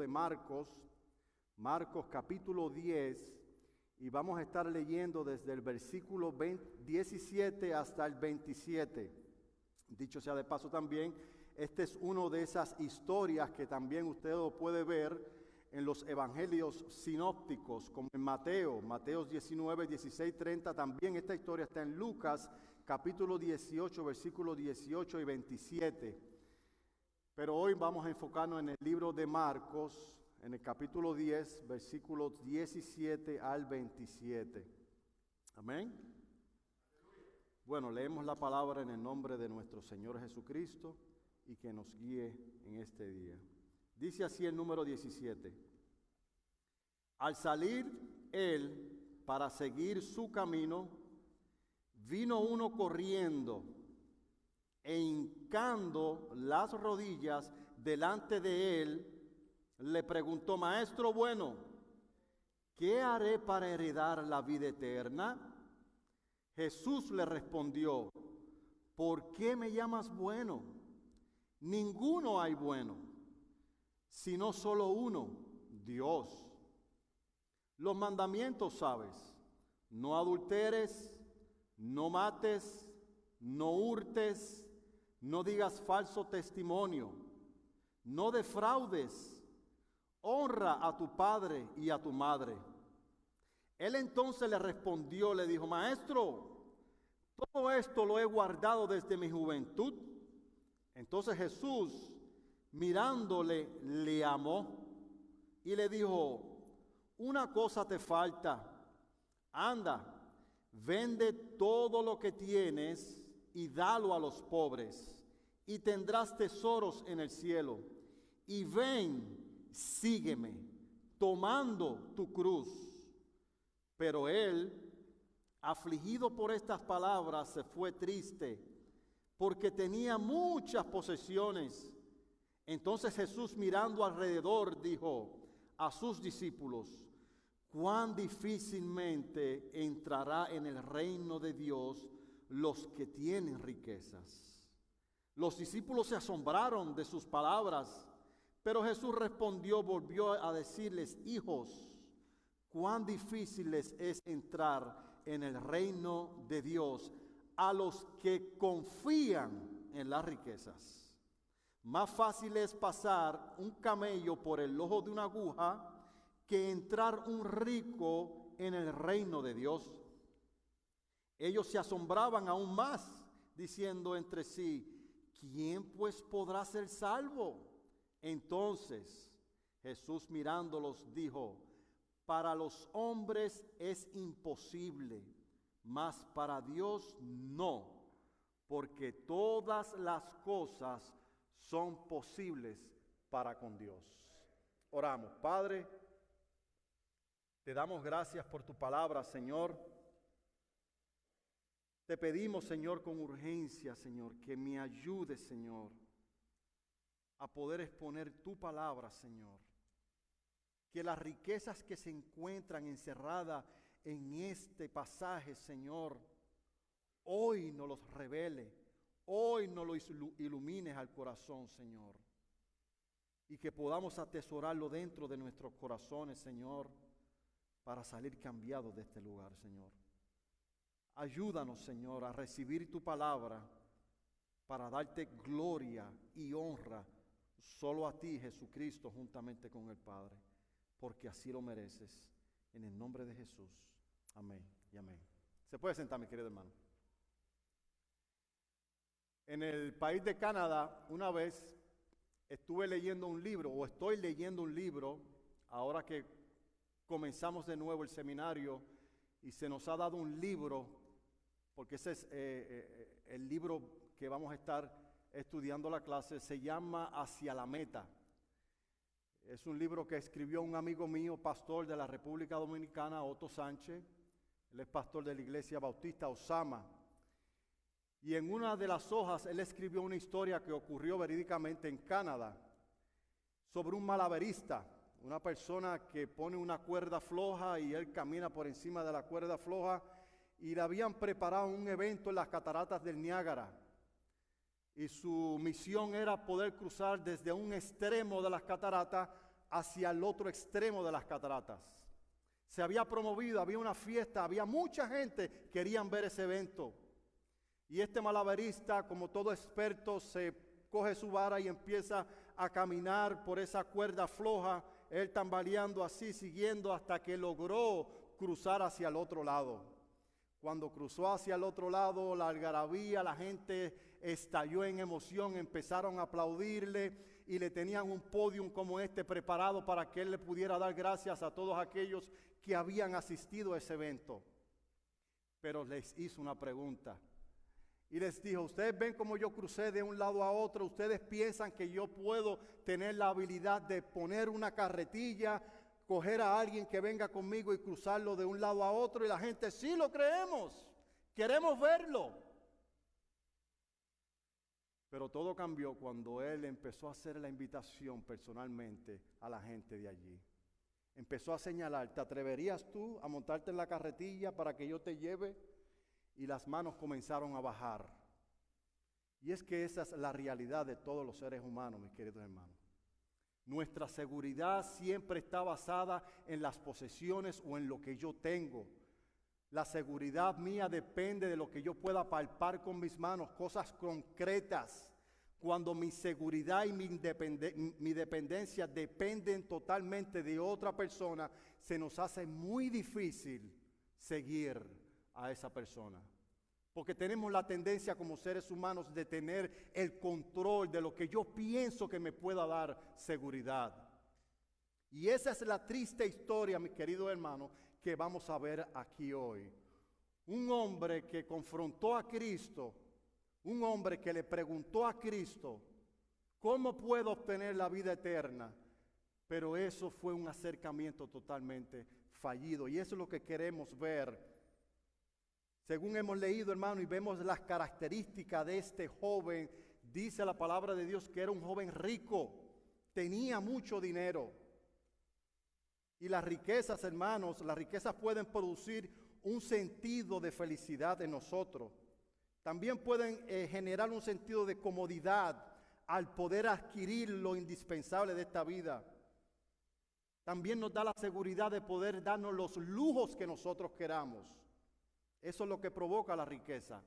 de Marcos, Marcos capítulo 10, y vamos a estar leyendo desde el versículo 17 hasta el 27. Dicho sea de paso también, este es una de esas historias que también usted lo puede ver en los evangelios sinópticos, como en Mateo 19, 16, 30. También esta historia está en Lucas capítulo 18, versículos 18 y 27. Pero hoy vamos a enfocarnos en el libro de Marcos, en el capítulo 10, versículos 17 al 27. Amén. Bueno, leemos la palabra en el nombre de nuestro Señor Jesucristo y que nos guíe en este día. Dice así el número 17. Al salir él para seguir su camino, vino uno corriendo e hincando las rodillas delante de él, le preguntó: Maestro bueno, ¿qué haré para heredar la vida eterna? Jesús le respondió: ¿por qué me llamas bueno? Ninguno hay bueno, sino solo uno, Dios. Los mandamientos sabes: no adulteres, no mates, no hurtes, no digas falso testimonio, no defraudes, honra a tu padre y a tu madre. Él entonces le respondió, le dijo: Maestro, todo esto lo he guardado desde mi juventud. Entonces Jesús, mirándole, le amó y le dijo: una cosa te falta. Anda, vende todo lo que tienes y dalo a los pobres, y tendrás tesoros en el cielo. Y ven, sígueme, tomando tu cruz. Pero él, afligido por estas palabras, se fue triste, porque tenía muchas posesiones. Entonces Jesús, mirando alrededor, dijo a sus discípulos: cuán difícilmente entrará en el reino de Dios los que tienen riquezas. Los discípulos se asombraron de sus palabras, pero Jesús respondió, volvió a decirles: hijos, cuán difícil les es entrar en el reino de Dios a los que confían en las riquezas. Más fácil es pasar un camello por el ojo de una aguja que entrar un rico en el reino de Dios. Ellos se asombraban aún más, diciendo entre sí: ¿quién pues podrá ser salvo? Entonces Jesús, mirándolos, dijo: para los hombres es imposible, mas para Dios no, porque todas las cosas son posibles para con Dios. Oramos. Padre, te damos gracias por tu palabra, Señor. Te pedimos, Señor, con urgencia, Señor, que me ayudes, Señor, a poder exponer tu palabra, Señor. Que las riquezas que se encuentran encerradas en este pasaje, Señor, hoy nos los revele, hoy nos los ilumines al corazón, Señor. Y que podamos atesorarlo dentro de nuestros corazones, Señor, para salir cambiados de este lugar, Señor. Ayúdanos, Señor, a recibir tu palabra para darte gloria y honra solo a ti, Jesucristo, juntamente con el Padre, porque así lo mereces. En el nombre de Jesús. Amén y amén. Se puede sentar, mi querido hermano. En el país de Canadá, una vez estuve leyendo un libro, o estoy leyendo un libro, ahora que comenzamos de nuevo el seminario y se nos ha dado un libro, porque ese es el libro que vamos a estar estudiando la clase, se llama Hacia la Meta. Es un libro que escribió un amigo mío, pastor de la República Dominicana, Otto Sánchez. Él es pastor de la Iglesia Bautista Osama. Y en una de las hojas él escribió una historia que ocurrió verídicamente en Canadá sobre un malabarista, una persona que pone una cuerda floja y él camina por encima de la cuerda floja, y le habían preparado un evento en las cataratas del Niágara. Y su misión era poder cruzar desde un extremo de las cataratas hacia el otro extremo de las cataratas. Se había promovido, había una fiesta, había mucha gente que querían ver ese evento. Y este malabarista, como todo experto, se coge su vara y empieza a caminar por esa cuerda floja, él tambaleando así, siguiendo hasta que logró cruzar hacia el otro lado. Cuando cruzó hacia el otro lado, la algarabía, la gente estalló en emoción, empezaron a aplaudirle y le tenían un podium como este preparado para que él le pudiera dar gracias a todos aquellos que habían asistido a ese evento. Pero les hizo una pregunta y les dijo: ustedes ven cómo yo crucé de un lado a otro, ustedes piensan que yo puedo tener la habilidad de poner una carretilla, coger a alguien que venga conmigo y cruzarlo de un lado a otro. Y la gente: sí, lo creemos, queremos verlo. Pero todo cambió cuando él empezó a hacer la invitación personalmente a la gente de allí. Empezó a señalar: ¿te atreverías tú a montarte en la carretilla para que yo te lleve? Y las manos comenzaron a bajar. Y es que esa es la realidad de todos los seres humanos, mis queridos hermanos. Nuestra seguridad siempre está basada en las posesiones o en lo que yo tengo. La seguridad mía depende de lo que yo pueda palpar con mis manos, cosas concretas. Cuando mi seguridad y mi dependencia dependen totalmente de otra persona, se nos hace muy difícil seguir a esa persona. Porque tenemos la tendencia como seres humanos de tener el control de lo que yo pienso que me pueda dar seguridad. Y esa es la triste historia, mis queridos hermanos, que vamos a ver aquí hoy. Un hombre que confrontó a Cristo, un hombre que le preguntó a Cristo: ¿cómo puedo obtener la vida eterna? Pero eso fue un acercamiento totalmente fallido. Y eso es lo que queremos ver. Según hemos leído, hermano, y vemos las características de este joven, dice la palabra de Dios que era un joven rico, tenía mucho dinero. Y las riquezas, hermanos, las riquezas pueden producir un sentido de felicidad en nosotros. También pueden generar un sentido de comodidad al poder adquirir lo indispensable de esta vida. También nos da la seguridad de poder darnos los lujos que nosotros queramos. Eso es lo que provoca la riqueza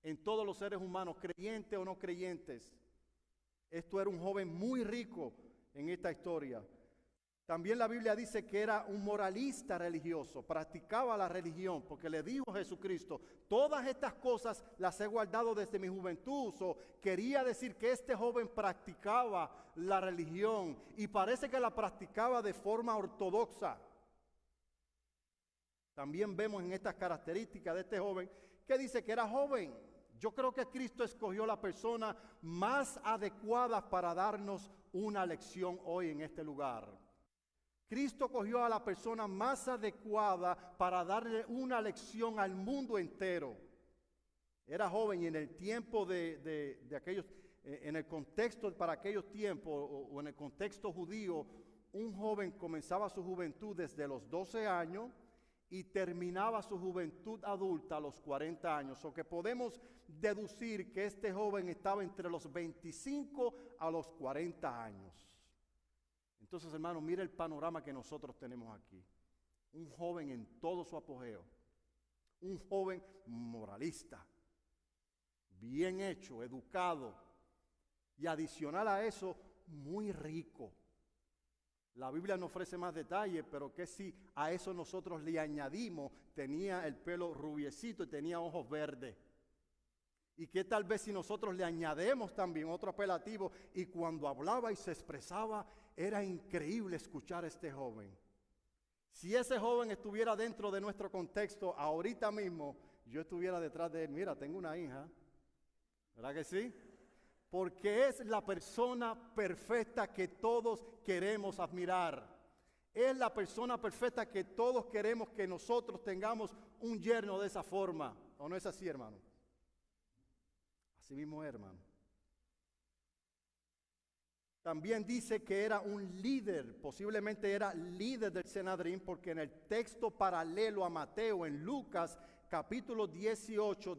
en todos los seres humanos, creyentes o no creyentes. Esto era un joven muy rico en esta historia. También la Biblia dice que era un moralista religioso, practicaba la religión, porque le dijo a Jesucristo: todas estas cosas las he guardado desde mi juventud. Quería decir que este joven practicaba la religión y parece que la practicaba de forma ortodoxa. También vemos en estas características de este joven que dice que era joven. Yo creo que Cristo escogió la persona más adecuada para darnos una lección hoy en este lugar. Cristo cogió a la persona más adecuada para darle una lección al mundo entero. Era joven y en el tiempo de aquellos, en el contexto para aquellos tiempos o en el contexto judío, un joven comenzaba su juventud desde los 12 años y terminaba su juventud adulta a los 40 años. O que podemos deducir que este joven estaba entre los 25 a los 40 años. Entonces, hermano, mire el panorama que nosotros tenemos aquí. Un joven en todo su apogeo. Un joven moralista, bien hecho, educado. Y adicional a eso, muy rico. La Biblia no ofrece más detalles, pero que si a eso nosotros le añadimos, tenía el pelo rubiecito y tenía ojos verdes. Y que tal vez si nosotros le añadimos también otro apelativo, y cuando hablaba y se expresaba, era increíble escuchar a este joven. Si ese joven estuviera dentro de nuestro contexto, ahorita mismo, yo estuviera detrás de él. Mira, tengo una hija, ¿verdad que sí? Porque es la persona perfecta que todos queremos admirar. Es la persona perfecta que todos queremos que nosotros tengamos un yerno de esa forma. ¿O no es así, hermano? Así mismo, hermano. También dice que era un líder, posiblemente era líder del Sanedrín, porque en el texto paralelo a Mateo, en Lucas capítulo 18,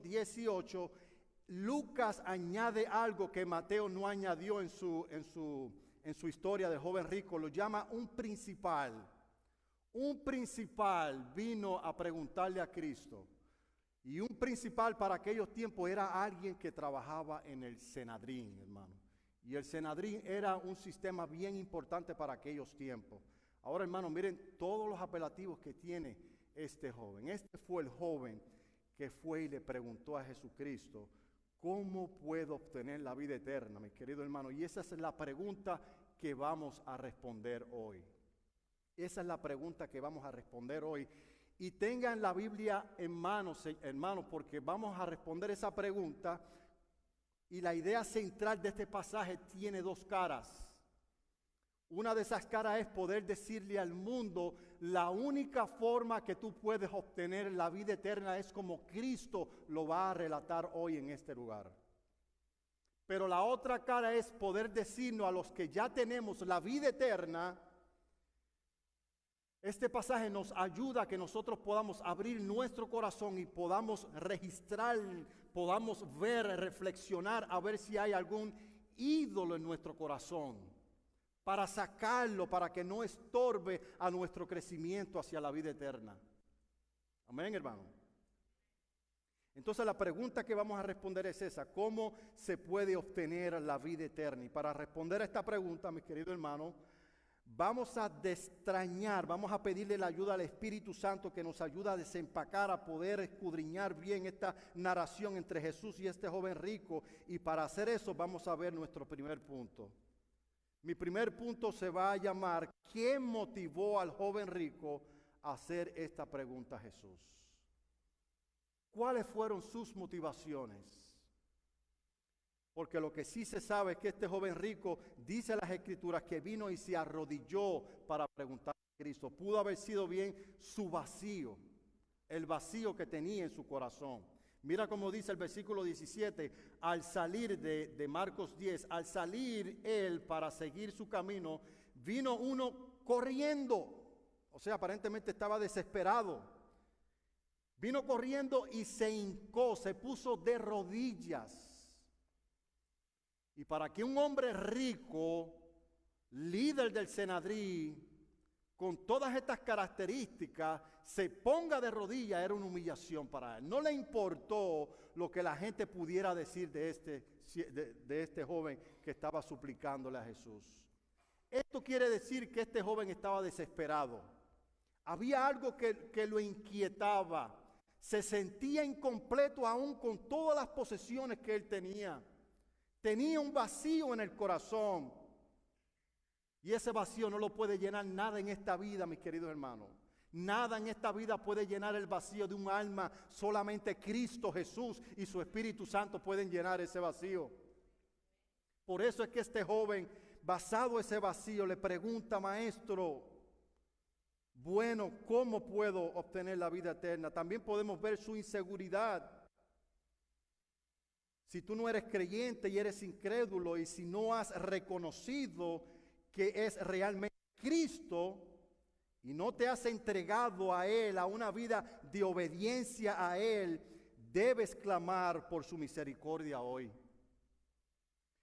Lucas añade algo que Mateo no añadió en su en su historia del joven rico, lo llama un principal. Un principal vino a preguntarle a Cristo. Y un principal para aquellos tiempos era alguien que trabajaba en el Senadrín, hermano. Y el Senadrín era un sistema bien importante para aquellos tiempos. Ahora, hermano, miren todos los apelativos que tiene este joven. Este fue el joven que fue y le preguntó a Jesucristo, ¿cómo puedo obtener la vida eterna, mi querido hermano? Y esa es la pregunta que vamos a responder hoy. Esa es la pregunta que vamos a responder hoy. Y tengan la Biblia en manos, hermanos, porque vamos a responder esa pregunta. Y la idea central de este pasaje tiene dos caras. Una de esas caras es poder decirle al mundo, la única forma que tú puedes obtener la vida eterna es como Cristo lo va a relatar hoy en este lugar. Pero la otra cara es poder decirnos a los que ya tenemos la vida eterna. Este pasaje nos ayuda a que nosotros podamos abrir nuestro corazón y podamos registrar, podamos ver, reflexionar, a ver si hay algún ídolo en nuestro corazón, para sacarlo, para que no estorbe a nuestro crecimiento hacia la vida eterna. Amén, hermano. Entonces la pregunta que vamos a responder es esa: ¿cómo se puede obtener la vida eterna? Y para responder a esta pregunta, mis queridos hermanos, vamos a destrañar, vamos a pedirle la ayuda al Espíritu Santo que nos ayuda a desempacar, a poder escudriñar bien esta narración entre Jesús y este joven rico. Y para hacer eso vamos a ver nuestro primer punto. Mi primer punto se va a llamar: ¿quién motivó al joven rico a hacer esta pregunta a Jesús? ¿Cuáles fueron sus motivaciones? Porque lo que sí se sabe es que este joven rico, dice las Escrituras, que vino y se arrodilló para preguntar a Cristo. Pudo haber sido bien su vacío, el vacío que tenía en su corazón. Mira cómo dice el versículo 17, al salir de Marcos 10, al salir él para seguir su camino, vino uno corriendo. O sea, aparentemente estaba desesperado. Vino corriendo y se hincó, se puso de rodillas. Y para que un hombre rico, líder del Senadrín, con todas estas características, se ponga de rodillas, era una humillación para él. No le importó lo que la gente pudiera decir de este joven que estaba suplicándole a Jesús. Esto quiere decir que este joven estaba desesperado. Había algo que lo inquietaba. Se sentía incompleto aún con todas las posesiones que él tenía. Tenía un vacío en el corazón. Y ese vacío no lo puede llenar nada en esta vida, mis queridos hermanos. Nada en esta vida puede llenar el vacío de un alma. Solamente Cristo Jesús y su Espíritu Santo pueden llenar ese vacío. Por eso es que este joven, basado en ese vacío, le pregunta: maestro, bueno, ¿cómo puedo obtener la vida eterna? También podemos ver su inseguridad. Si tú no eres creyente y eres incrédulo, y si no has reconocido que es realmente Cristo y no te has entregado a Él, a una vida de obediencia a Él, debes clamar por su misericordia hoy.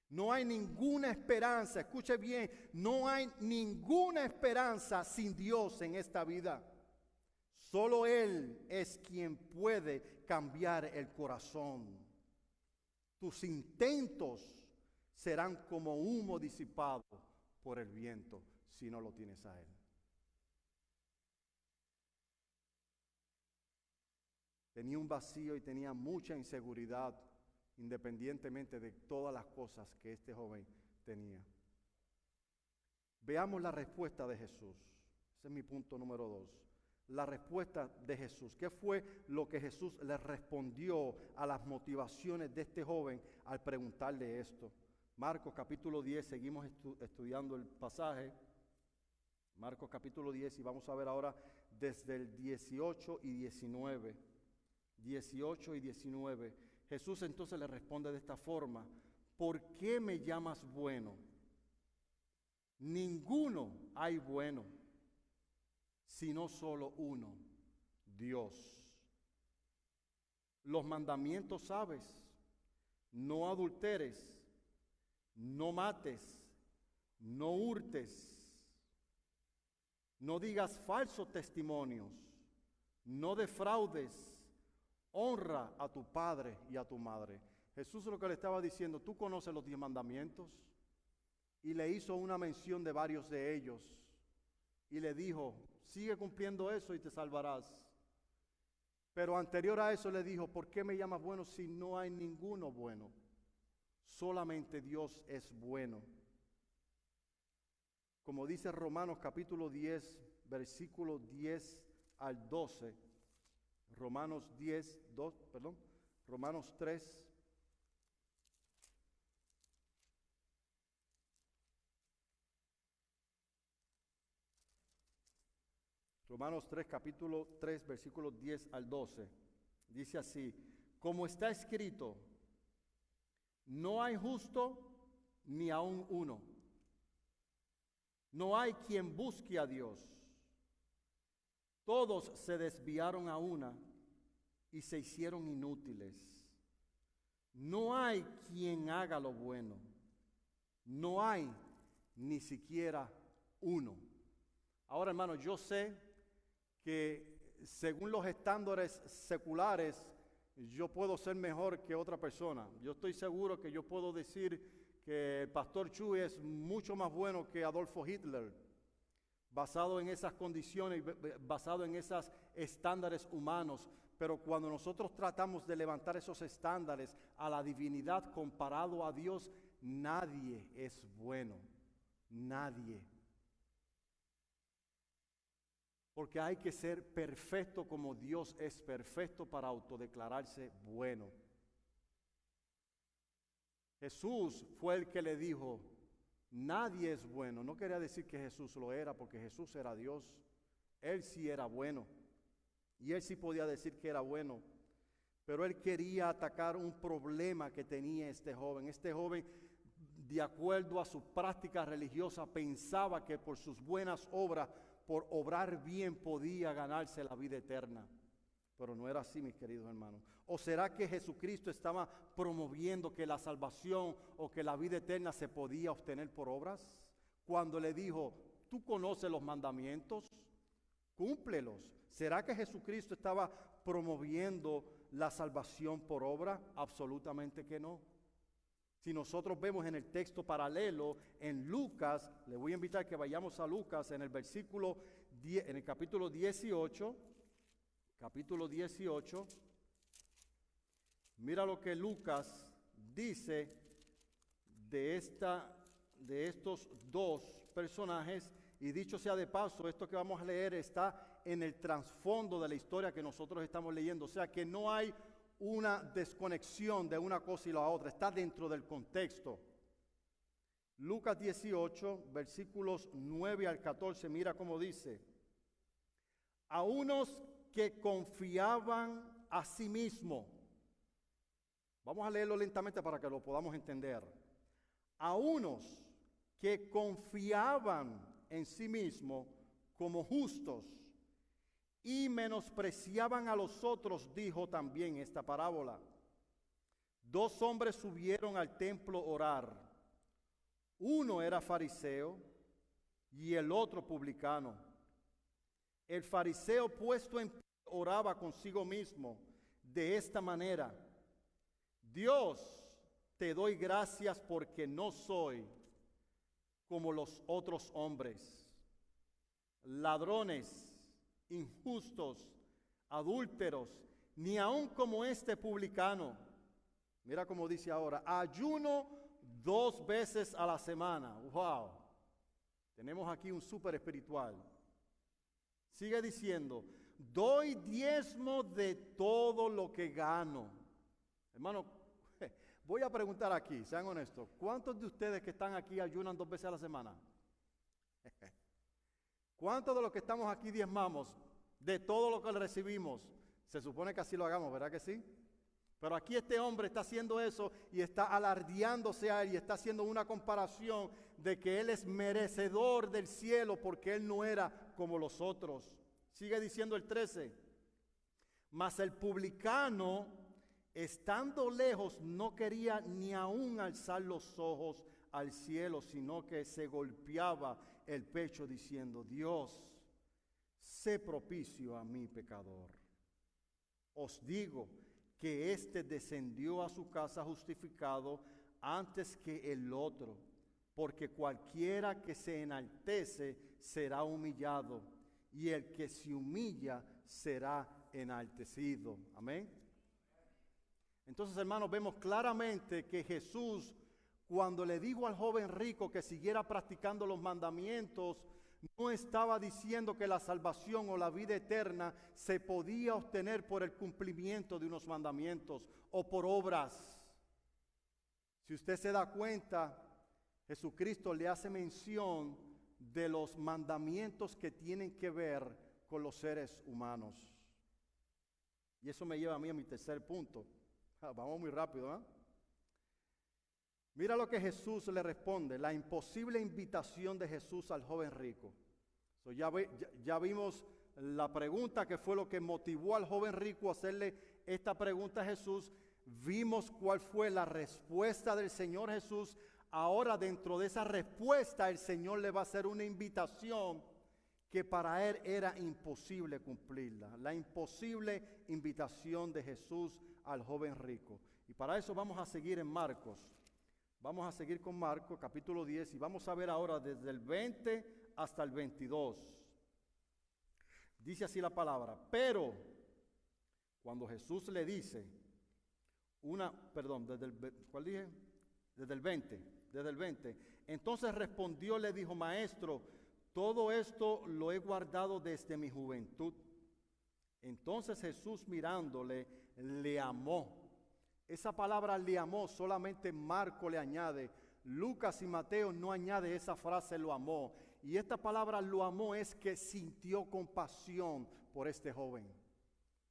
No hay ninguna esperanza, escuche bien, no hay ninguna esperanza sin Dios en esta vida. Solo Él es quien puede cambiar el corazón. Tus intentos serán como humo disipado por el viento si no lo tienes a Él. Tenía un vacío y tenía mucha inseguridad, independientemente de todas las cosas que este joven tenía. Veamos la respuesta de Jesús. Ese es mi punto número 2. La respuesta de Jesús. ¿Qué fue lo que Jesús le respondió a las motivaciones de este joven al preguntarle esto? Marcos capítulo 10, seguimos estudiando el pasaje. Marcos capítulo 10 y vamos a ver ahora desde el 18 y 19. 18 y 19. Jesús entonces le responde de esta forma: ¿por qué me llamas bueno? Ninguno hay bueno, sino solo uno, Dios. Los mandamientos sabes: no adulteres, no mates, no hurtes, no digas falsos testimonios, no defraudes, honra a tu padre y a tu madre. Jesús lo que le estaba diciendo, tú conoces los 10 mandamientos, y le hizo una mención de varios de ellos, y le dijo, sigue cumpliendo eso y te salvarás. Pero anterior a eso le dijo, ¿por qué me llamas bueno si no hay ninguno bueno? Solamente Dios es bueno. Como dice Romanos capítulo 10, versículo 10 al 12, Romanos 3, capítulo 3, versículos 10 al 12, dice así, como está escrito, no hay justo ni aun uno, no hay quien busque a Dios, todos se desviaron a una y se hicieron inútiles, no hay quien haga lo bueno, no hay ni siquiera uno. Ahora, hermano, yo sé que según los estándares seculares, yo puedo ser mejor que otra persona. Yo estoy seguro que yo puedo decir que el pastor Chuy es mucho más bueno que Adolfo Hitler, basado en esas condiciones, basado en esos estándares humanos. Pero cuando nosotros tratamos de levantar esos estándares a la divinidad comparado a Dios, nadie es bueno, nadie. Porque hay que ser perfecto como Dios es perfecto para autodeclararse bueno. Jesús fue el que le dijo, nadie es bueno. No quería decir que Jesús lo era, porque Jesús era Dios. Él sí era bueno. Y él sí podía decir que era bueno. Pero él quería atacar un problema que tenía este joven. Este joven, de acuerdo a su práctica religiosa, pensaba que por sus buenas obras, por obrar bien, podía ganarse la vida eterna. Pero no era así, mis queridos hermanos. ¿O será que Jesucristo estaba promoviendo que la salvación o que la vida eterna se podía obtener por obras? Cuando le dijo, tú conoces los mandamientos, cúmplelos. ¿Será que Jesucristo estaba promoviendo la salvación por obra? Absolutamente que no. Si nosotros vemos en el texto paralelo, en Lucas, le voy a invitar que vayamos a Lucas en el versículo 10, en el capítulo 18, mira lo que Lucas dice de estos dos personajes, y dicho sea de paso, esto que vamos a leer está en el trasfondo de la historia que nosotros estamos leyendo, o sea que no hay una desconexión de una cosa y la otra, está dentro del contexto. Lucas 18, versículos 9 al 14, mira cómo dice, a unos que confiaban a sí mismos, vamos a leerlo lentamente para que lo podamos entender, a unos que confiaban en sí mismos como justos, y menospreciaban a los otros, dijo también esta parábola. 2 hombres subieron al templo a orar. Uno era fariseo y el otro publicano. El fariseo, puesto en pie, oraba consigo mismo de esta manera: Dios, te doy gracias porque no soy como los otros hombres, ladrones, injustos, adúlteros, ni aun como este publicano. Mira cómo dice ahora, ayuno 2 veces a la semana. Wow, tenemos aquí un súper espiritual. Sigue diciendo, doy diezmo de todo lo que gano. Hermano, voy a preguntar aquí, sean honestos, ¿cuántos de ustedes que están aquí ayunan 2 veces a la semana? ¿Cuántos de los que estamos aquí diezmamos de todo lo que recibimos? Se supone que así lo hagamos, ¿verdad que sí? Pero aquí este hombre está haciendo eso y está alardeándose a él y está haciendo una comparación de que él es merecedor del cielo porque él no era como los otros. Sigue diciendo el 13. Mas el publicano, estando lejos, no quería ni aún alzar los ojos al cielo, sino que se golpeaba el pecho diciendo: Dios, sé propicio a mi pecador. Os digo que éste descendió a su casa justificado antes que el otro, porque cualquiera que se enaltece será humillado, y el que se humilla será enaltecido. Amén. Entonces, hermanos, vemos claramente que Jesús, cuando le dijo al joven rico que siguiera practicando los mandamientos, no estaba diciendo que la salvación o la vida eterna se podía obtener por el cumplimiento de unos mandamientos o por obras. Si usted se da cuenta, Jesucristo le hace mención de los mandamientos que tienen que ver con los seres humanos. Y eso me lleva a mí a mi tercer punto. Vamos muy rápido, ¿eh? Mira lo que Jesús le responde, la imposible invitación de Jesús al joven rico. Ya vimos la pregunta, que fue lo que motivó al joven rico a hacerle esta pregunta a Jesús. Vimos cuál fue la respuesta del Señor Jesús. Ahora, dentro de esa respuesta, el Señor le va a hacer una invitación que para él era imposible cumplirla. La imposible invitación de Jesús al joven rico. Y para eso vamos a seguir en Marcos. Vamos a seguir con Marcos, capítulo 10, y vamos a ver ahora desde el 20 hasta el 22. Dice así la palabra: pero cuando Jesús le dice, ¿cuál dije? Desde el 20. Entonces respondió, le dijo: Maestro, todo esto lo he guardado desde mi juventud. Entonces Jesús, mirándole, le amó. Esa palabra le amó, solamente Marco le añade. Lucas y Mateo no añade esa frase, lo amó. Y esta palabra lo amó es que sintió compasión por este joven.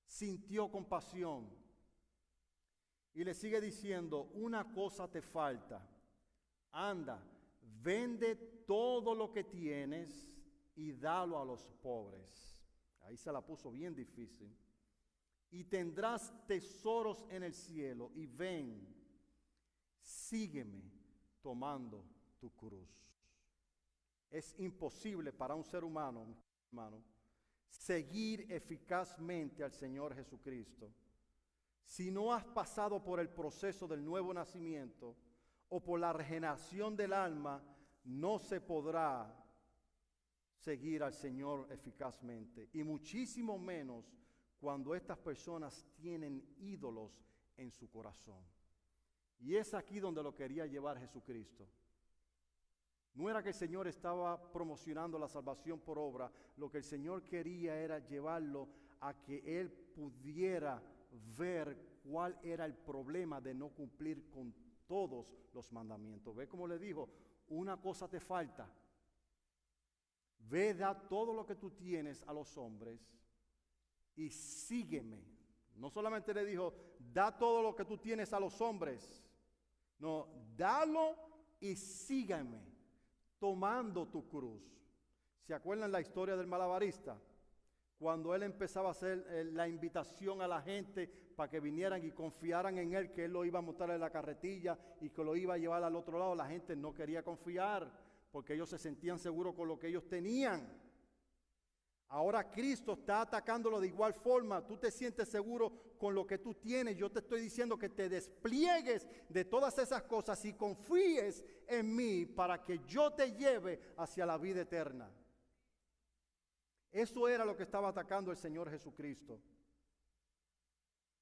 Sintió compasión. Y le sigue diciendo: una cosa te falta. Anda, vende todo lo que tienes y dalo a los pobres. Ahí se la puso bien difícil. Y tendrás tesoros en el cielo, y ven, sígueme tomando tu cruz. Es imposible para un ser humano, hermano, seguir eficazmente al Señor Jesucristo si no has pasado por el proceso del nuevo nacimiento o por la regeneración del alma. No se podrá seguir al Señor eficazmente, y muchísimo menos cuando estas personas tienen ídolos en su corazón. Y es aquí donde lo quería llevar Jesucristo. No era que el Señor estaba promocionando la salvación por obra. Lo que el Señor quería era llevarlo a que él pudiera ver cuál era el problema de no cumplir con todos los mandamientos. ¿Ve cómo le dijo? Una cosa te falta. Ve, da todo lo que tú tienes a los hombres y sígueme. No solamente le dijo, da todo lo que tú tienes a los hombres. No, dalo y sígueme, tomando tu cruz. ¿Se acuerdan la historia del malabarista? Cuando él empezaba a hacer la invitación a la gente para que vinieran y confiaran en él, que él lo iba a montar en la carretilla y que lo iba a llevar al otro lado, la gente no quería confiar porque ellos se sentían seguros con lo que ellos tenían. Ahora Cristo está atacándolo de igual forma. Tú te sientes seguro con lo que tú tienes. Yo te estoy diciendo que te despliegues de todas esas cosas y confíes en mí para que yo te lleve hacia la vida eterna. Eso era lo que estaba atacando el Señor Jesucristo.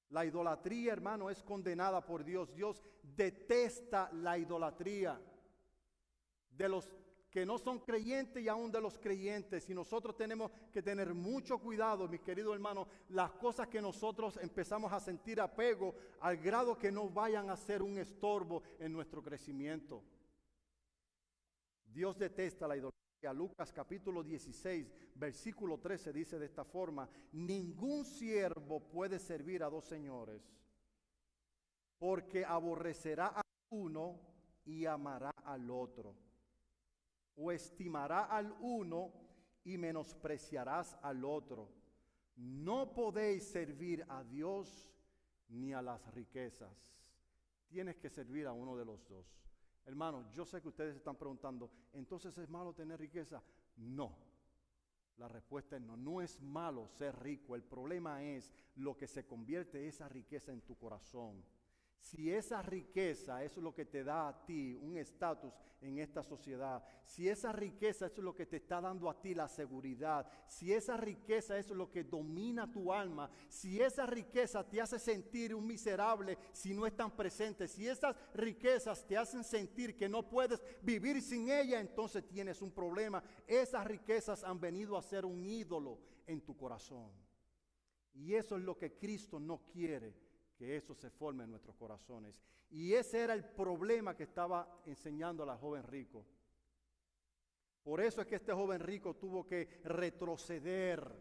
La idolatría, hermano, es condenada por Dios. Dios detesta la idolatría de los que no son creyentes y aún de los creyentes. Y nosotros tenemos que tener mucho cuidado, mis queridos hermanos, las cosas que nosotros empezamos a sentir apego, al grado que no vayan a ser un estorbo en nuestro crecimiento. Dios detesta la idolatría. Lucas capítulo 16, versículo 13 dice de esta forma: ningún siervo puede servir a dos señores, porque aborrecerá a uno y amará al otro, o estimará al uno y menospreciarás al otro. No podéis servir a Dios ni a las riquezas. Tienes que servir a uno de los dos. Hermanos, yo sé que ustedes se están preguntando, ¿entonces es malo tener riqueza? No. La respuesta es no. No es malo ser rico. El problema es lo que se convierte esa riqueza en tu corazón. Si esa riqueza es lo que te da a ti un estatus en esta sociedad, si esa riqueza es lo que te está dando a ti la seguridad, si esa riqueza es lo que domina tu alma, si esa riqueza te hace sentir un miserable si no están presentes, si esas riquezas te hacen sentir que no puedes vivir sin ella, entonces tienes un problema. Esas riquezas han venido a ser un ídolo en tu corazón. Y eso es lo que Cristo no quiere, que eso se forme en nuestros corazones. Y ese era el problema que estaba enseñando a la joven rico. Por eso es que este joven rico tuvo que retroceder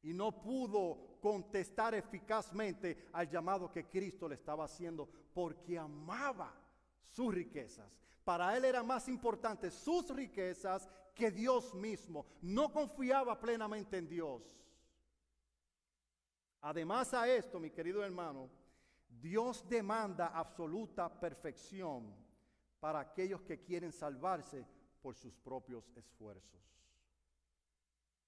y no pudo contestar eficazmente al llamado que Cristo le estaba haciendo, porque amaba sus riquezas. Para él era más importante sus riquezas que Dios mismo. No confiaba plenamente en Dios. Además a esto, mi querido hermano, Dios demanda absoluta perfección para aquellos que quieren salvarse por sus propios esfuerzos.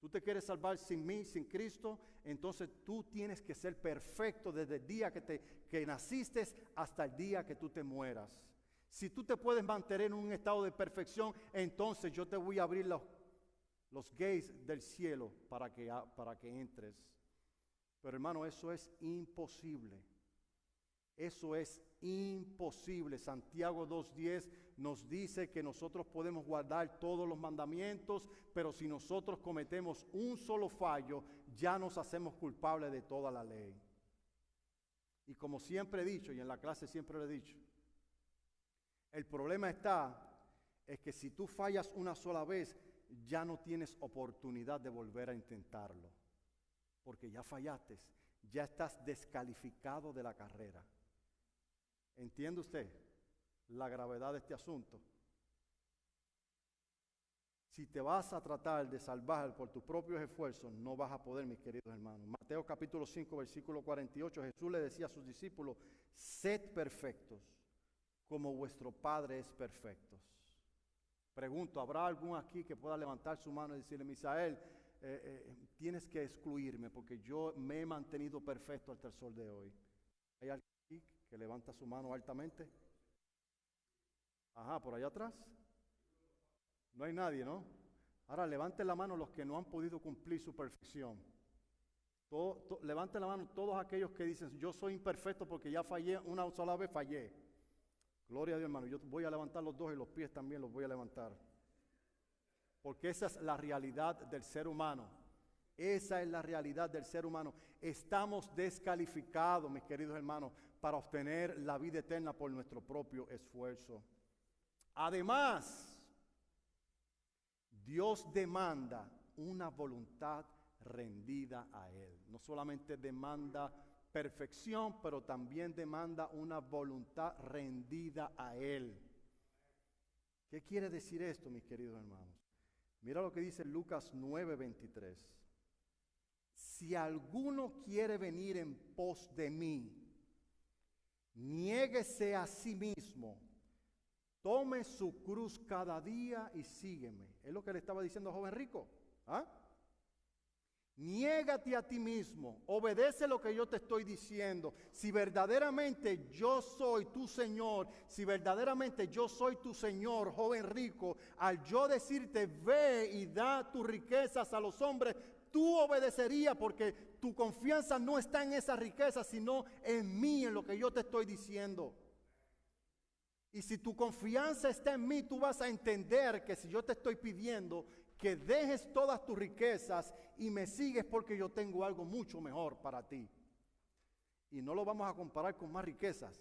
Tú te quieres salvar sin mí, sin Cristo, entonces tú tienes que ser perfecto desde el día que naciste hasta el día que tú te mueras. Si tú te puedes mantener en un estado de perfección, entonces yo te voy a abrir los gates del cielo para que entres. Pero hermano, eso es imposible. Eso es imposible. Santiago 2:10 nos dice que nosotros podemos guardar todos los mandamientos, pero si nosotros cometemos un solo fallo, ya nos hacemos culpables de toda la ley. Y como siempre he dicho, y en la clase siempre lo he dicho, el problema es que si tú fallas una sola vez, ya no tienes oportunidad de volver a intentarlo. Porque ya fallaste, ya estás descalificado de la carrera. ¿Entiende usted la gravedad de este asunto? Si te vas a tratar de salvar por tus propios esfuerzos, no vas a poder, mis queridos hermanos. Mateo capítulo 5, versículo 48, Jesús le decía a sus discípulos, sed perfectos, como vuestro Padre es perfecto. Pregunto, ¿habrá algún aquí que pueda levantar su mano y decirle, Misael, tienes que excluirme porque yo me he mantenido perfecto hasta el sol de hoy? ¿Hay alguien aquí que levanta su mano altamente? Ajá, por allá atrás. No hay nadie, ¿no? Ahora levanten la mano los que no han podido cumplir su perfección. Levanten la mano todos aquellos que dicen, yo soy imperfecto porque ya fallé, una sola vez fallé. Gloria a Dios, hermano. Yo voy a levantar los dos y los pies también los voy a levantar. Porque esa es la realidad del ser humano. Esa es la realidad del ser humano. Estamos descalificados, mis queridos hermanos, para obtener la vida eterna por nuestro propio esfuerzo. Además, Dios demanda una voluntad rendida a Él. No solamente demanda perfección, pero también demanda una voluntad rendida a Él. ¿Qué quiere decir esto, mis queridos hermanos? Mira lo que dice Lucas 9:23. Si alguno quiere venir en pos de mí, niéguese a sí mismo, tome su cruz cada día y sígueme. Es lo que le estaba diciendo al joven rico. ¿Ah? Niégate a ti mismo, obedece lo que yo te estoy diciendo. Si verdaderamente yo soy tu Señor, si verdaderamente yo soy tu Señor, joven rico, al yo decirte ve y da tus riquezas a los hombres, tú obedecerías porque tu confianza no está en esa riqueza, sino en mí, en lo que yo te estoy diciendo. Y si tu confianza está en mí, tú vas a entender que si yo te estoy pidiendo que dejes todas tus riquezas y me sigues porque yo tengo algo mucho mejor para ti. Y no lo vamos a comparar con más riquezas,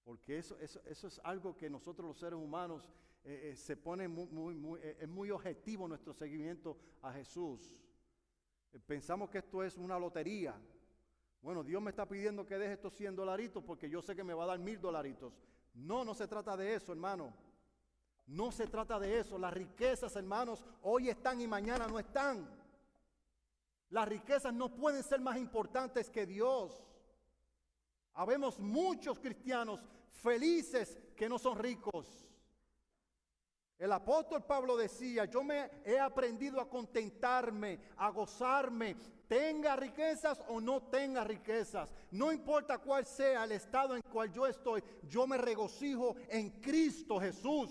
porque eso es algo que nosotros los seres humanos se pone es muy objetivo nuestro seguimiento a Jesús. Pensamos que esto es una lotería. Bueno, Dios me está pidiendo que deje estos $100 porque yo sé que me va a dar $1000. No se trata de eso, hermano. No se trata de eso. Las riquezas, hermanos, hoy están y mañana no están. Las riquezas no pueden ser más importantes que Dios. Habemos muchos cristianos felices que no son ricos. El apóstol Pablo decía, yo me he aprendido a contentarme, a gozarme, tenga riquezas o no tenga riquezas. No importa cuál sea el estado en cual yo estoy, yo me regocijo en Cristo Jesús.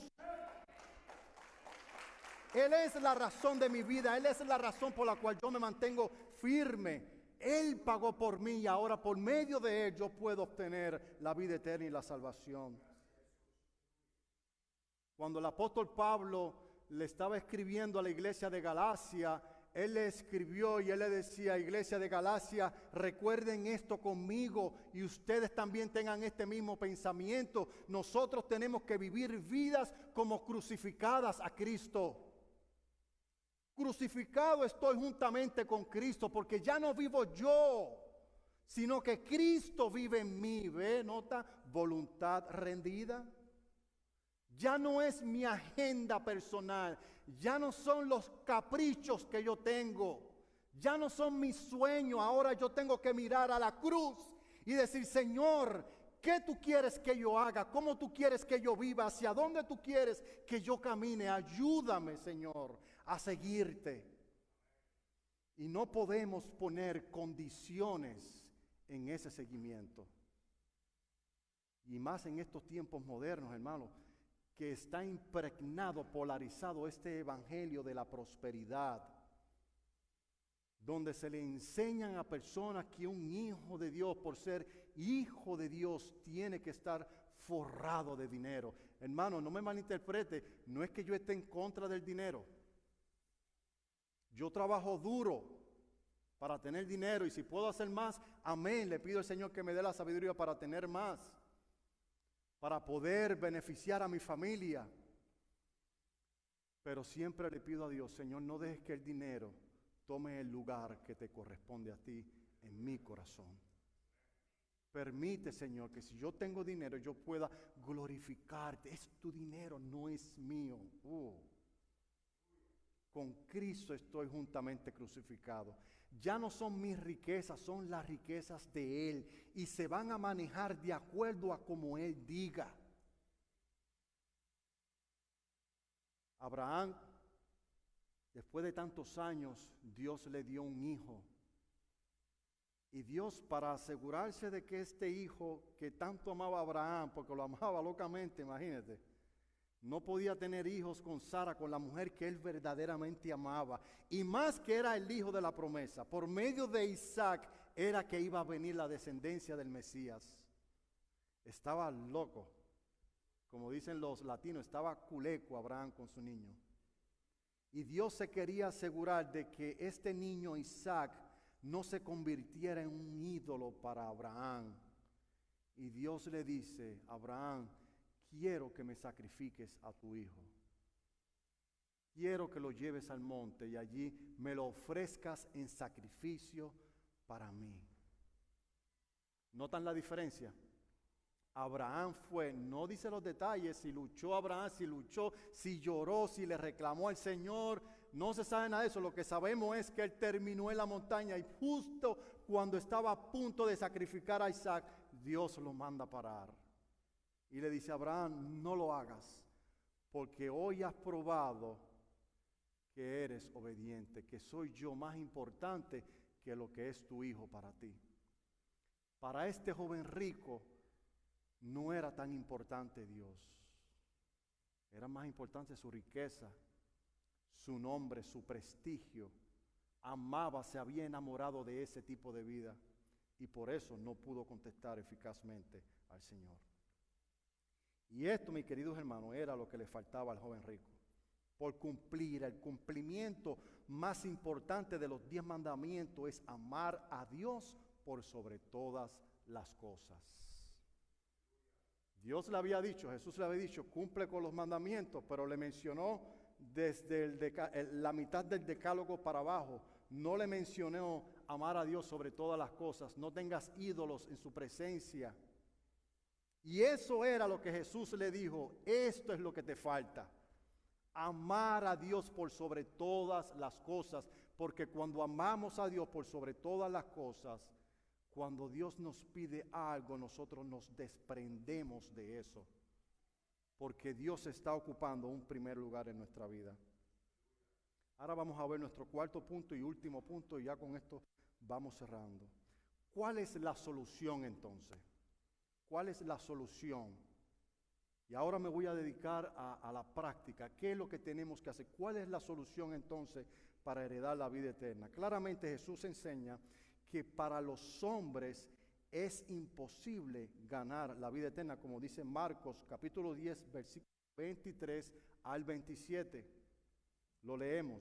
Él es la razón de mi vida, Él es la razón por la cual yo me mantengo firme. Él pagó por mí y ahora por medio de Él yo puedo obtener la vida eterna y la salvación. Cuando el apóstol Pablo le estaba escribiendo a la iglesia de Galacia, él le escribió y él le decía, iglesia de Galacia, recuerden esto conmigo y ustedes también tengan este mismo pensamiento. Nosotros tenemos que vivir vidas como crucificadas a Cristo. Crucificado estoy juntamente con Cristo porque ya no vivo yo, sino que Cristo vive en mí. ¿Ve? ¿Nota? Voluntad rendida. Ya no es mi agenda personal, ya no son los caprichos que yo tengo, ya no son mis sueños. Ahora yo tengo que mirar a la cruz y decir, Señor, ¿qué tú quieres que yo haga? ¿Cómo tú quieres que yo viva? ¿Hacia dónde tú quieres que yo camine? Ayúdame, Señor, a seguirte. Y no podemos poner condiciones en ese seguimiento. Y más en estos tiempos modernos, hermano, que está impregnado, polarizado este evangelio de la prosperidad, donde se le enseñan a personas que un hijo de Dios, por ser hijo de Dios, tiene que estar forrado de dinero. Hermano, no me malinterprete, no es que yo esté en contra del dinero. Yo trabajo duro para tener dinero y si puedo hacer más, amén, le pido al Señor que me dé la sabiduría para tener más, para poder beneficiar a mi familia. Pero siempre le pido a Dios, Señor, no dejes que el dinero tome el lugar que te corresponde a ti en mi corazón. Permite, Señor, que si yo tengo dinero, yo pueda glorificarte. Es tu dinero, no es mío. Con Cristo estoy juntamente crucificado. Ya no son mis riquezas, son las riquezas de Él. Y se van a manejar de acuerdo a como Él diga. Abraham, después de tantos años, Dios le dio un hijo. Y Dios, para asegurarse de que este hijo que tanto amaba a Abraham, porque lo amaba locamente, imagínate, no podía tener hijos con Sara, con la mujer que él verdaderamente amaba. Y más que era el hijo de la promesa, por medio de Isaac era que iba a venir la descendencia del Mesías. Estaba loco. Como dicen los latinos, estaba culeco Abraham con su niño. Y Dios se quería asegurar de que este niño Isaac no se convirtiera en un ídolo para Abraham. Y Dios le dice, Abraham, quiero que me sacrifiques a tu hijo. Quiero que lo lleves al monte y allí me lo ofrezcas en sacrificio para mí. ¿Notan la diferencia? Abraham fue, no dice los detalles, si luchó Abraham, si luchó, si lloró, si le reclamó al Señor, no se sabe nada de eso. Lo que sabemos es que él terminó en la montaña y justo cuando estaba a punto de sacrificar a Isaac, Dios lo manda a parar. Y le dice a Abraham, no lo hagas, porque hoy has probado que eres obediente, que soy yo más importante que lo que es tu hijo para ti. Para este joven rico no era tan importante Dios. Era más importante su riqueza, su nombre, su prestigio. Amaba, se había enamorado de ese tipo de vida y por eso no pudo contestar eficazmente al Señor. Y esto, mis queridos hermanos, era lo que le faltaba al joven rico. Por cumplir, el cumplimiento más importante de los 10 mandamientos es amar a Dios por sobre todas las cosas. Dios le había dicho, Jesús le había dicho, cumple con los mandamientos, pero le mencionó desde la mitad del decálogo para abajo. No le mencionó amar a Dios sobre todas las cosas. No tengas ídolos en su presencia. Y eso era lo que Jesús le dijo, esto es lo que te falta. Amar a Dios por sobre todas las cosas, porque cuando amamos a Dios por sobre todas las cosas, cuando Dios nos pide algo, nosotros nos desprendemos de eso. porque Dios está ocupando un primer lugar en nuestra vida. Ahora vamos a ver nuestro cuarto punto y último punto, y ya con esto vamos cerrando. ¿Cuál es la solución entonces? ¿Cuál es la solución? Y ahora me voy a dedicar a la práctica. ¿Qué es lo que tenemos que hacer? ¿Cuál es la solución entonces para heredar la vida eterna? Claramente Jesús enseña que para los hombres es imposible ganar la vida eterna, como dice Marcos capítulo 10, versículos 23 al 27. Lo leemos.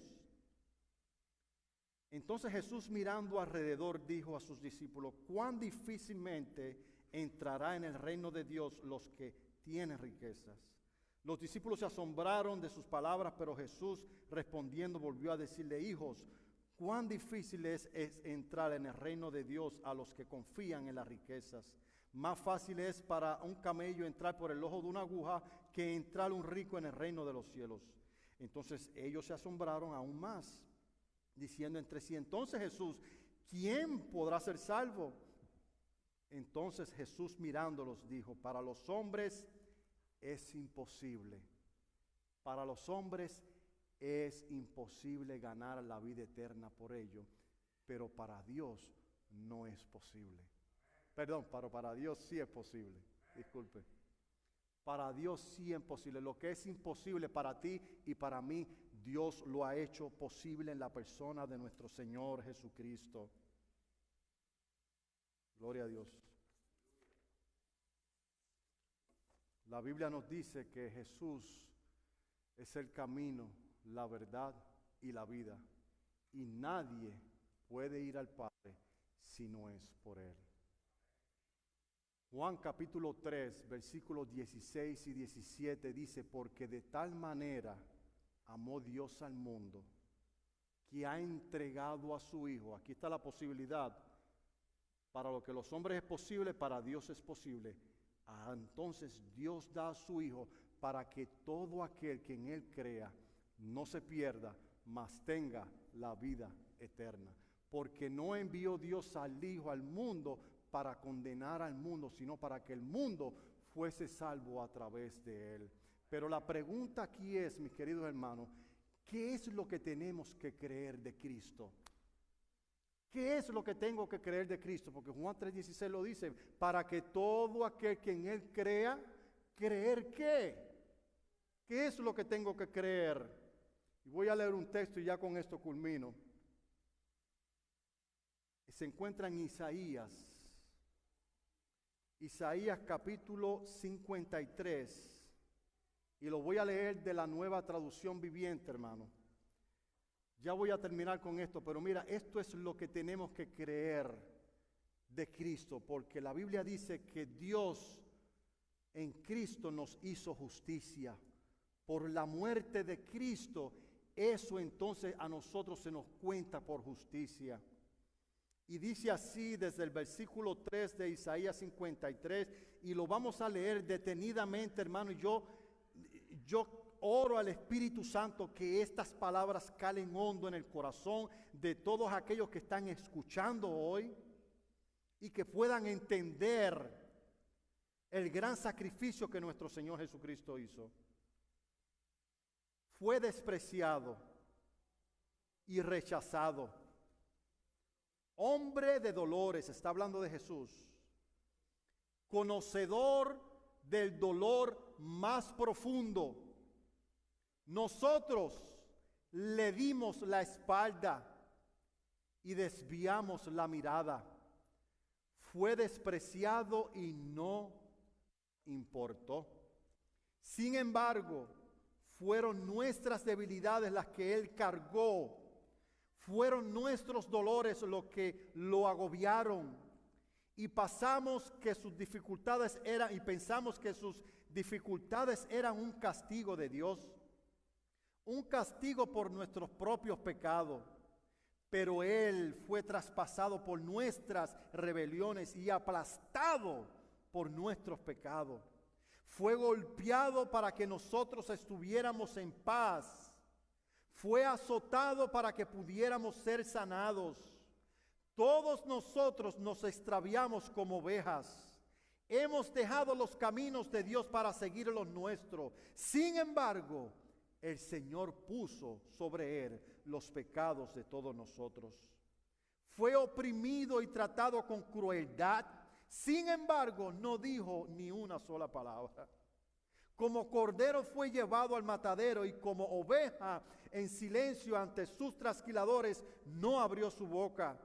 Entonces Jesús, mirando alrededor, dijo a sus discípulos: cuán difícilmente entrará en el reino de Dios los que tienen riquezas. Los discípulos se asombraron de sus palabras, pero Jesús, respondiendo, volvió a decirle: hijos, cuán difícil es entrar en el reino de Dios a los que confían en las riquezas. Más fácil es para un camello entrar por el ojo de una aguja que entrar un rico en el reino de los cielos. Entonces ellos se asombraron aún más, diciendo entre sí: entonces Jesús, ¿quién podrá ser salvo? Entonces Jesús, mirándolos, dijo: para los hombres es imposible. Para los hombres es imposible ganar la vida eterna por ello, pero para Dios no es posible. Perdón, para Dios sí es posible. Disculpe. Para Dios sí es posible. Lo que es imposible para ti y para mí, Dios lo ha hecho posible en la persona de nuestro Señor Jesucristo. Gloria a Dios. La Biblia nos dice que Jesús es el camino, la verdad y la vida. Y nadie puede ir al Padre si no es por Él. Juan capítulo 3, versículos 16 y 17 dice: porque de tal manera amó Dios al mundo, que ha entregado a su Hijo. Aquí está la posibilidad. Para lo que los hombres es posible, para Dios es posible. Entonces Dios da a su Hijo para que todo aquel que en Él crea no se pierda, mas tenga la vida eterna. Porque no envió Dios al Hijo al mundo para condenar al mundo, sino para que el mundo fuese salvo a través de Él. Pero la pregunta aquí es, mis queridos hermanos, ¿qué es lo que tenemos que creer de Cristo? ¿Qué es lo que tengo que creer de Cristo? Porque Juan 3:16 lo dice: para que todo aquel que en Él crea, ¿creer qué? ¿Qué es lo que tengo que creer? Y voy a leer un texto y ya con esto culmino. Se encuentra en Isaías capítulo 53. Y lo voy a leer de la Nueva Traducción Viviente, hermano. Ya voy a terminar con esto, pero mira, esto es lo que tenemos que creer de Cristo, porque la Biblia dice que Dios en Cristo nos hizo justicia. Por la muerte de Cristo, eso entonces a nosotros se nos cuenta por justicia. Y dice así desde el versículo 3 de Isaías 53, y lo vamos a leer detenidamente, hermano. Yo oro al Espíritu Santo que estas palabras calen hondo en el corazón de todos aquellos que están escuchando hoy y que puedan entender el gran sacrificio que nuestro Señor Jesucristo hizo. Fue despreciado y rechazado, hombre de dolores, está hablando de Jesús, conocedor del dolor más profundo. Nosotros le dimos la espalda y desviamos la mirada. Fue despreciado y no importó. Sin embargo, fueron nuestras debilidades las que Él cargó. Fueron nuestros dolores los que lo agobiaron. Y pensamos que sus dificultades eran un castigo de Dios. Un castigo por nuestros propios pecados. Pero Él fue traspasado por nuestras rebeliones y aplastado por nuestros pecados. Fue golpeado para que nosotros estuviéramos en paz. Fue azotado para que pudiéramos ser sanados. Todos nosotros nos extraviamos como ovejas. Hemos dejado los caminos de Dios para seguir los nuestros. Sin embargo, el Señor puso sobre él los pecados de todos nosotros. Fue oprimido y tratado con crueldad. Sin embargo, no dijo ni una sola palabra. Como cordero fue llevado al matadero y como oveja en silencio ante sus trasquiladores no abrió su boca.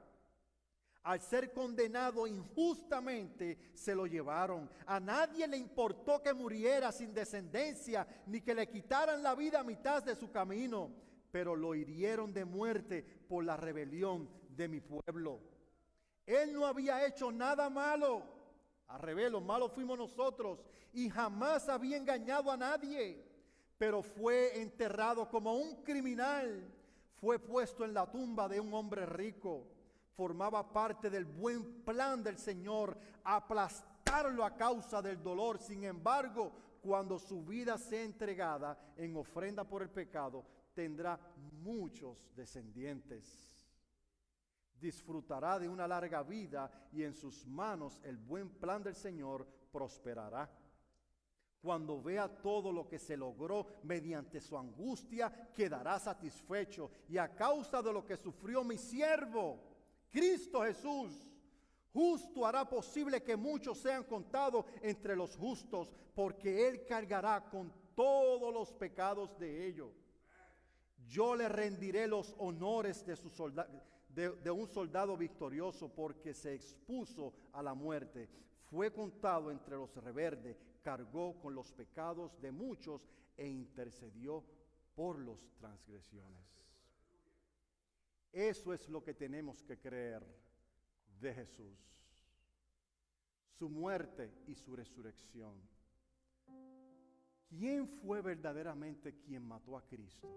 Al ser condenado injustamente se lo llevaron. A nadie le importó que muriera sin descendencia ni que le quitaran la vida a mitad de su camino, pero lo hirieron de muerte por la rebelión de mi pueblo. Él no había hecho nada malo. Al revés, los malos fuimos nosotros, y jamás había engañado a nadie, pero fue enterrado como un criminal. Fue puesto en la tumba de un hombre rico. Formaba parte del buen plan del Señor, aplastarlo a causa del dolor. Sin embargo, cuando su vida sea entregada en ofrenda por el pecado, tendrá muchos descendientes. Disfrutará de una larga vida y en sus manos el buen plan del Señor prosperará. Cuando vea todo lo que se logró mediante su angustia, quedará satisfecho. Y a causa de lo que sufrió mi siervo, Cristo Jesús, justo, hará posible que muchos sean contados entre los justos, porque Él cargará con todos los pecados de ellos. Yo le rendiré los honores de un soldado victorioso, porque se expuso a la muerte, fue contado entre los rebeldes, cargó con los pecados de muchos e intercedió por las transgresiones. Eso es lo que tenemos que creer de Jesús, su muerte y su resurrección. ¿Quién fue verdaderamente quien mató a Cristo?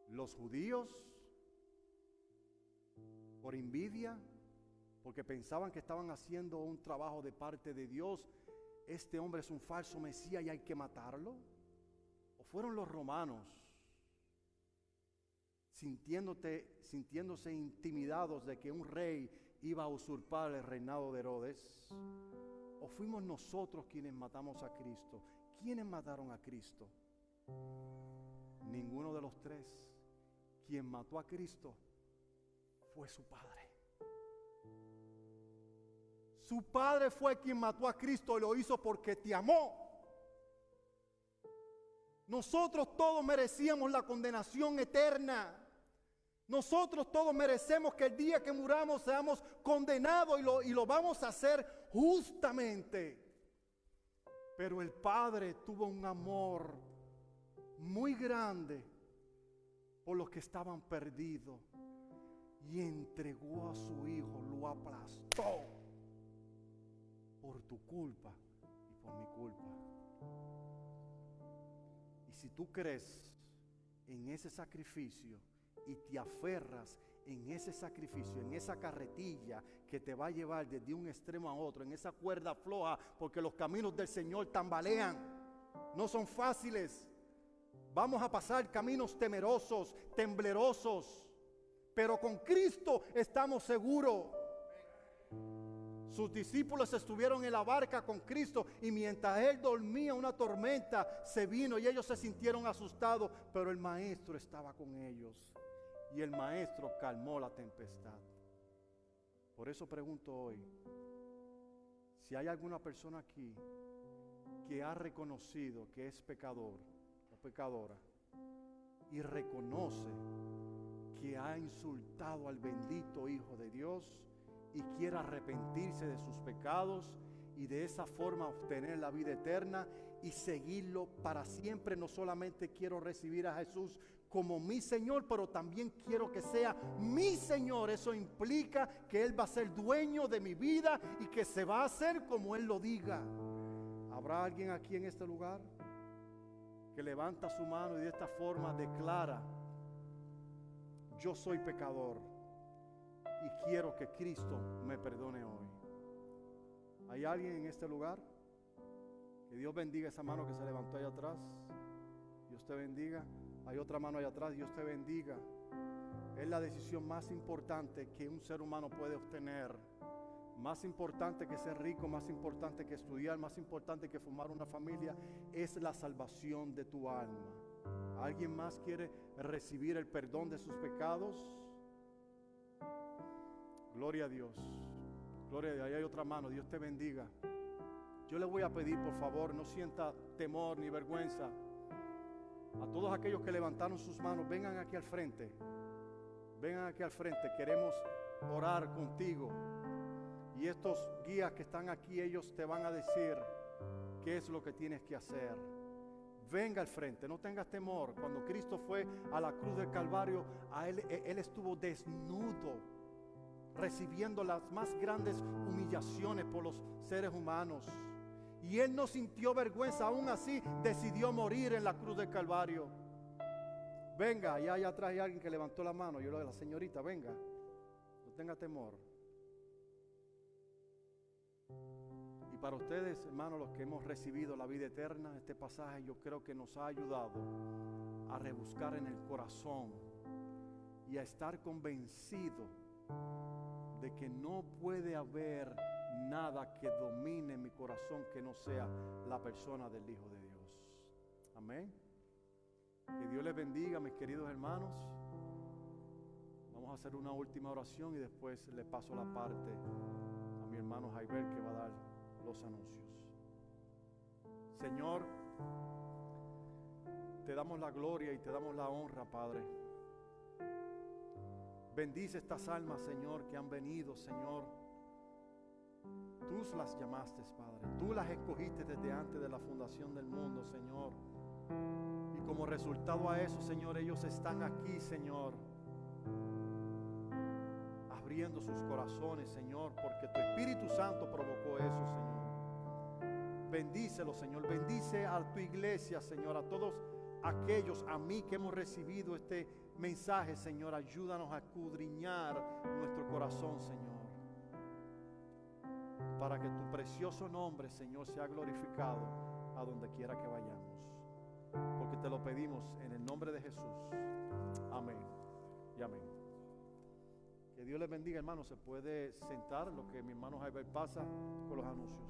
¿Los judíos? ¿Por envidia? Porque pensaban que estaban haciendo un trabajo de parte de Dios. Este hombre es un falso Mesías y hay que matarlo. ¿O fueron los romanos, sintiéndose intimidados de que un rey iba a usurpar el reinado de Herodes? ¿O fuimos nosotros quienes matamos a Cristo? ¿Quiénes mataron a Cristo? Ninguno de los tres. Quien mató a Cristo fue su Padre. Su Padre fue quien mató a Cristo y lo hizo porque te amó. Nosotros todos merecíamos la condenación eterna. Nosotros todos merecemos que el día que muramos seamos condenados y lo vamos a hacer justamente. Pero el Padre tuvo un amor muy grande por los que estaban perdidos y entregó a su Hijo, lo aplastó por tu culpa y por mi culpa. Y si tú crees en ese sacrificio y te aferras en ese sacrificio, en esa carretilla que te va a llevar desde un extremo a otro, en esa cuerda floja, porque los caminos del Señor tambalean, no son fáciles. Vamos a pasar caminos temerosos, temblerosos, pero con Cristo estamos seguros. Sus discípulos estuvieron en la barca con Cristo y mientras Él dormía una tormenta se vino y ellos se sintieron asustados, pero el Maestro estaba con ellos y el Maestro calmó la tempestad. Por eso pregunto hoy, si hay alguna persona aquí que ha reconocido que es pecador o pecadora y reconoce que ha insultado al bendito Hijo de Dios y quiere arrepentirse de sus pecados y de esa forma obtener la vida eterna y seguirlo para siempre. No solamente quiero recibir a Jesús como mi Señor, pero también quiero que sea mi Señor. Eso implica que Él va a ser dueño de mi vida y que se va a hacer como Él lo diga. ¿Habrá alguien aquí en este lugar que levanta su mano y de esta forma declara: yo soy pecador y quiero que Cristo me perdone hoy? ¿Hay alguien en este lugar? Que Dios bendiga esa mano que se levantó allá atrás. Dios te bendiga. Hay otra mano allá atrás. Dios te bendiga. Es la decisión más importante que un ser humano puede obtener. Más importante que ser rico, más importante que estudiar, más importante que formar una familia, es la salvación de tu alma. ¿Alguien más quiere recibir el perdón de sus pecados? Gloria a Dios. Gloria a Dios. Ahí hay otra mano. Dios te bendiga. Yo le voy a pedir, por favor, no sienta temor ni vergüenza. A todos aquellos que levantaron sus manos, vengan aquí al frente. Vengan aquí al frente. Queremos orar contigo. Y estos guías que están aquí, ellos te van a decir qué es lo que tienes que hacer. Venga al frente, no tengas temor. Cuando Cristo fue a la cruz del Calvario, él estuvo desnudo, recibiendo las más grandes humillaciones por los seres humanos. Y Él no sintió vergüenza, aún así decidió morir en la cruz del Calvario. Venga, allá atrás hay alguien que levantó la mano. La señorita, venga, no tenga temor. Y para ustedes, hermanos, los que hemos recibido la vida eterna, este pasaje yo creo que nos ha ayudado a rebuscar en el corazón y a estar convencido de que no puede haber nada que domine mi corazón que no sea la persona del Hijo de Dios. Amén. Que Dios les bendiga, mis queridos hermanos. Vamos a hacer una última oración y después le paso la parte a mi hermano Jaibel, que va a dar los anuncios. Señor, te damos la gloria y te damos la honra, Padre. Bendice estas almas, Señor, que han venido, Señor. Tú las llamaste, Padre. Tú las escogiste desde antes de la fundación del mundo, Señor. Y como resultado a eso, Señor, ellos están aquí, Señor, abriendo sus corazones, Señor, porque tu Espíritu Santo provocó eso, Señor. Bendícelo, Señor. Bendice a tu iglesia, Señor, a todos aquellos, a mí que hemos recibido este mensaje, Señor. Ayúdanos a escudriñar nuestro corazón, Señor, para que tu precioso nombre, Señor, sea glorificado a donde quiera que vayamos. Porque te lo pedimos en el nombre de Jesús. Amén y amén. Que Dios les bendiga, hermano. Se puede sentar, lo que mi hermano Javier pasa con los anuncios.